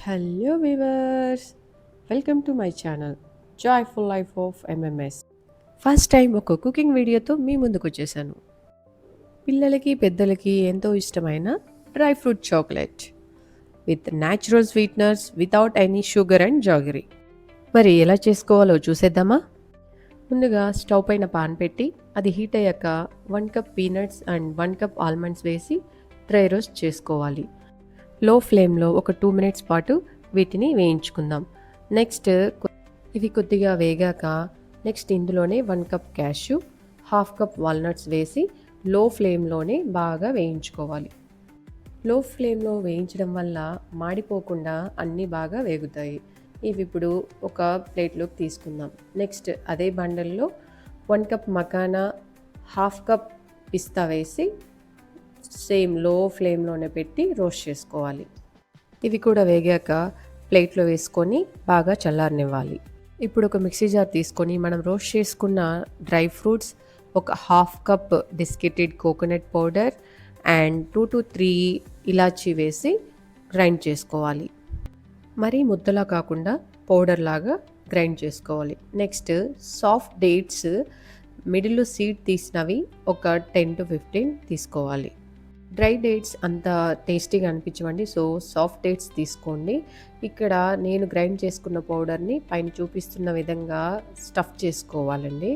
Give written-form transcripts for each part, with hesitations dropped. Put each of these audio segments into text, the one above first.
Hello viewers, welcome to my channel joyful life of MMS. First time ఒక cooking వీడియోతో మీ ముందుకు వచ్చేసాను. పిల్లలకి పెద్దలకి ఎంతో ఇష్టమైన dry fruit chocolate with natural sweeteners without any sugar and jaggery. మరి ఎలా చేసుకోవాలో చూసేద్దామా? ముందుగా స్టవ్ పైన పాన్ పెట్టి అది హీట్ అయ్యాక 1 cup peanuts and 1 cup almonds వేసి డ్రై రోస్ట్ చేసుకోవాలి. లో ఫ్లేమ్లో ఒక 2 మినిట్స్ పాటు వీటిని వేయించుకుందాం. నెక్స్ట్ ఇవి కొద్దిగా వేగాక ఇందులోనే 1 కప్ క్యాష్యూ, 1/2 కప్ వాల్నట్స్ వేసి లో ఫ్లేమ్లోనే బాగా వేయించుకోవాలి. లో ఫ్లేమ్లో వేయించడం వల్ల మాడిపోకుండా అన్నీ బాగా వేగుతాయి. ఇవి ఇప్పుడు ఒక ప్లేట్లోకి తీసుకుందాం. నెక్స్ట్ అదే బండల్లో 1 కప్ మకానా, 1/2 కప్ పిస్తా వేసి సేమ్ లో ఫ్లేమ్లోనే పెట్టి రోస్ట్ చేసుకోవాలి. ఇవి కూడా వేగాక ప్లేట్లో వేసుకొని బాగా చల్లారనివ్వాలి. ఇప్పుడు ఒక మిక్సీ జార్ తీసుకొని మనం రోస్ట్ చేసుకున్న డ్రై ఫ్రూట్స్, ఒక 1/2 cup desiccated coconut powder and 2 to 3 ఇలాచీ వేసి గ్రైండ్ చేసుకోవాలి. మరీ ముద్దలా కాకుండా పౌడర్ లాగా గ్రైండ్ చేసుకోవాలి. నెక్స్ట్ సాఫ్ట్ డేట్స్, మిడిల్లో సీడ్ తీసినవి ఒక 10 to 15 తీసుకోవాలి. డ్రై డేట్స్ అంత టేస్టీగా అనిపించవండి, సో సాఫ్ట్ డేట్స్ తీసుకోండి. ఇక్కడ నేను గ్రైండ్ చేసుకున్న పౌడర్ని పైన చూపిస్తున్న విధంగా స్టఫ్ చేసుకోవాలండి.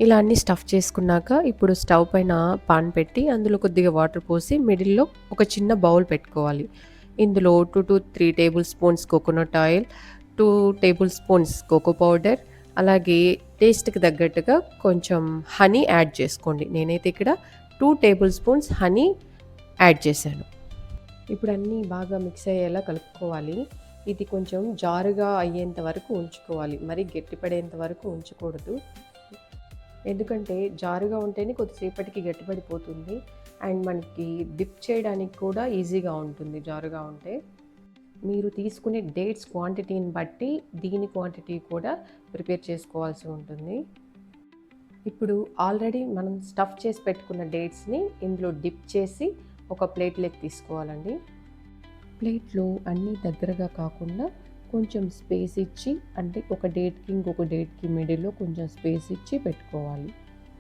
ఇలా అన్ని స్టఫ్ చేసుకున్నాక ఇప్పుడు స్టవ్ పైన పాన్ పెట్టి అందులో కొద్దిగా వాటర్ పోసి మిడిల్లో ఒక చిన్న బౌల్ పెట్టుకోవాలి. ఇందులో 2 to 3 tablespoons coconut oil, 2 tablespoons cocoa powder, అలాగే టేస్ట్కి తగ్గట్టుగా కొంచెం హనీ యాడ్ చేసుకోండి. నేనైతే ఇక్కడ 2 టేబుల్ స్పూన్స్ హనీ యాడ్ చేశాను. ఇప్పుడు అన్నీ బాగా మిక్స్ అయ్యేలా కలుపుకోవాలి. ఇది కొంచెం జారుగా అయ్యేంత వరకు ఉంచుకోవాలి, మరి గట్టిపడేంత వరకు ఉంచకూడదు. ఎందుకంటే జారుగా ఉంటేనే కొద్దిసేపటికి గట్టిపడిపోతుంది అండ్ మనకి డిప్ చేయడానికి కూడా ఈజీగా ఉంటుంది జారుగా ఉంటే. మీరు తీసుకునే డేట్స్ క్వాంటిటీని బట్టి దీని క్వాంటిటీ కూడా ప్రిపేర్ చేసుకోవాల్సి ఉంటుంది. ఇప్పుడు ఆల్రెడీ మనం స్టఫ్ చేసి పెట్టుకున్న డేట్స్ని ఇందులో డిప్ చేసి ఒక ప్లేట్లోకి తీసుకోవాలండి. ప్లేట్లో అన్నీ దగ్గరగా కాకుండా కొంచెం స్పేస్ ఇచ్చి, అంటే ఒక డేట్కి ఇంకొక డేట్కి మిడిల్లో కొంచెం స్పేస్ ఇచ్చి పెట్టుకోవాలి.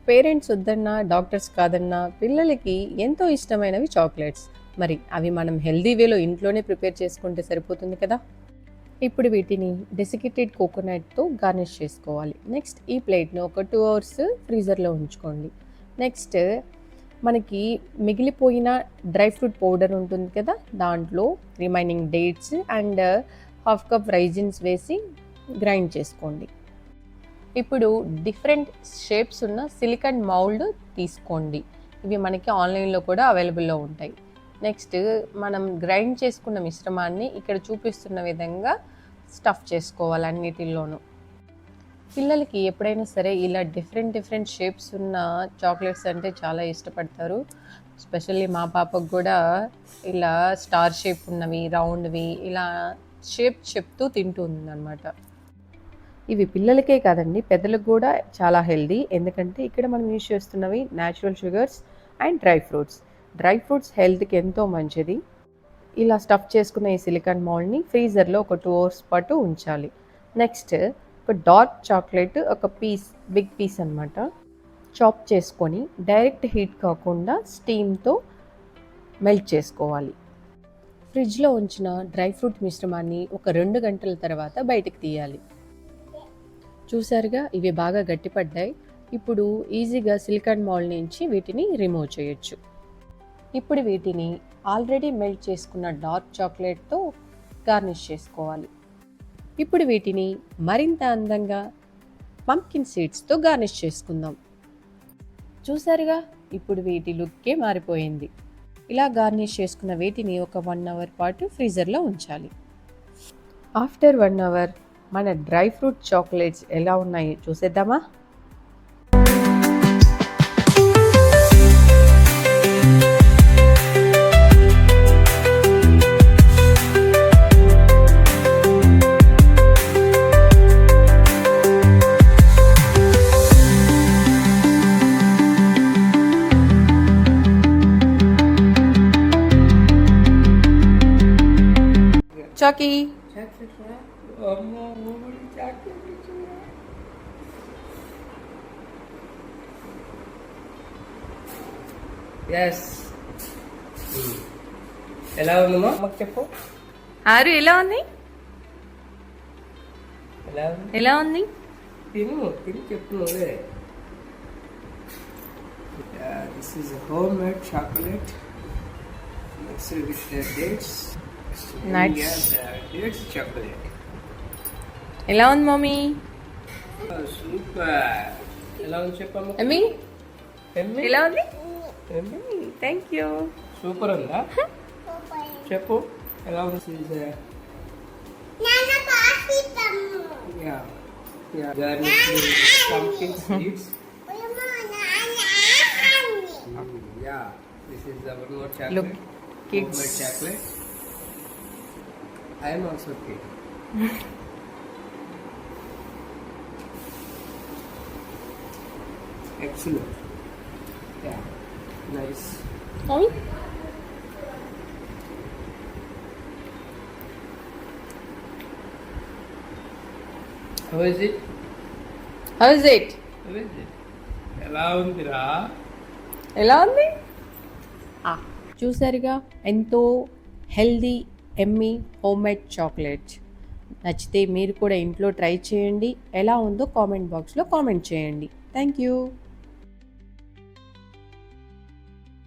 పేరెంట్స్ వద్దన్నా, డాక్టర్స్ కాదన్నా పిల్లలకి ఎంతో ఇష్టమైనవి చాక్లెట్స్. మరి అవి మనం హెల్దీ వేలో ఇంట్లోనే ప్రిపేర్ చేసుకుంటే సరిపోతుంది కదా. ఇప్పుడు వీటిని డెసికేటెడ్ కోకోనట్తో గార్నిష్ చేసుకోవాలి. నెక్స్ట్ ఈ ప్లేట్ను ఒక 2 hours ఫ్రీజర్లో ఉంచుకోండి. నెక్స్ట్ మనకి మిగిలిపోయిన డ్రై ఫ్రూట్ పౌడర్ ఉంటుంది కదా, దాంట్లో remaining dates and 1/2 cup raisins వేసి గ్రైండ్ చేసుకోండి. ఇప్పుడు డిఫరెంట్ షేప్స్ ఉన్న సిలికాన్ మౌల్డ్ తీసుకోండి. ఇవి మనకి ఆన్లైన్లో కూడా అవైలబుల్లో ఉంటాయి. నెక్స్ట్ మనం గ్రైండ్ చేసుకున్న మిశ్రమాన్ని ఇక్కడ చూపిస్తున్న విధంగా స్టఫ్ చేసుకోవాలి అన్నిటిల్లోనూ. పిల్లలకి ఎప్పుడైనా సరే ఇలా డిఫరెంట్ షేప్స్ ఉన్న చాక్లెట్స్ అంటే చాలా ఇష్టపడతారు. ఎస్పెషల్లీ మా పాపకు కూడా ఇలా స్టార్ షేప్ ఉన్నవి, రౌండ్వి ఇలా షేప్ చెప్తూ తింటుంది అనమాట. ఇవి పిల్లలకే కాదండి, పెద్దలకు కూడా చాలా హెల్దీ. ఎందుకంటే ఇక్కడ మనం యూజ్ చేస్తున్నవి natural sugars and dry fruits హెల్త్కి ఎంతో మంచిది. ఇలా స్టఫ్ చేసుకున్న ఈ సిలికాన్ మౌల్డ్ని ఫ్రీజర్లో ఒక 2 hours పాటు ఉంచాలి. నెక్స్ట్ ఒక డార్క్ చాక్లెట్, ఒక బిగ్ పీస్ అనమాట, చాప్ చేసుకొని డైరెక్ట్ హీట్ కాకుండా స్టీమ్తో మెల్ట్ చేసుకోవాలి. ఫ్రిడ్జ్లో ఉంచిన డ్రై ఫ్రూట్ మిశ్రమాన్ని ఒక 2 గంటల తర్వాత బయటకు తీయాలి. చూసారుగా, ఇవి బాగా గట్టిపడ్డాయి. ఇప్పుడు ఈజీగా సిలికాన్ మౌల్డ్ నుంచి వీటిని రిమూవ్ చేయొచ్చు. ఇప్పుడు వీటిని ఆల్రెడీ మెల్ట్ చేసుకున్న డార్క్ చాక్లెట్తో గార్నిష్ చేసుకోవాలి. ఇప్పుడు వీటిని మరింత అందంగా పంప్కిన్ సీడ్స్తో గార్నిష్ చేసుకుందాం. చూసారుగా, ఇప్పుడు వీటి లుక్కే మారిపోయింది. ఇలా గార్నిష్ చేసుకున్న వీటిని ఒక 1 hour పాటు ఫ్రీజర్లో ఉంచాలి. ఆఫ్టర్ 1 hour మన డ్రై ఫ్రూట్ చాక్లెట్స్ ఎలా ఉన్నాయి చూసేద్దామా? పాపాకి? ఎలా ఉందమ్మా మాకు చెప్పు. ఆరు ఎలా ఉంది? ఎలా ఉంది? ఎలా ఉంది? తిను చెప్పు నువ్వే. This is a homemade chocolate mixed with the dates. Nuts. Yeah, the dates chocolate. ఎలా ఉంది మమ్మీ? సూపర్. ఎలా ఉంది చెప్పమ్మా. ఎమ్మి ఎమ్మి? ఎలా ఉంది? ఎమ్మి? Thank you. సూపర్ ఉందా? చెప్పు ఎలా ఉంది? Garnish with pumpkin seeds. Yeah, this is our more chocolate. Look, kids. Homemade chocolate. I am also kid. Excellent. Yeah, nice. Mummy How is it? How is it? How is it? ఎలా ఉందిరా? ఎలా ఉంది? చూసారుగా, ఎంతో healthy Emmy homemade chocolate. నచ్చితే మీరు కూడా ఇంట్లో ట్రై చేయండి. ఎలా ఉందో కామెంట్ బాక్స్లో కామెంట్ చేయండి. Thank you.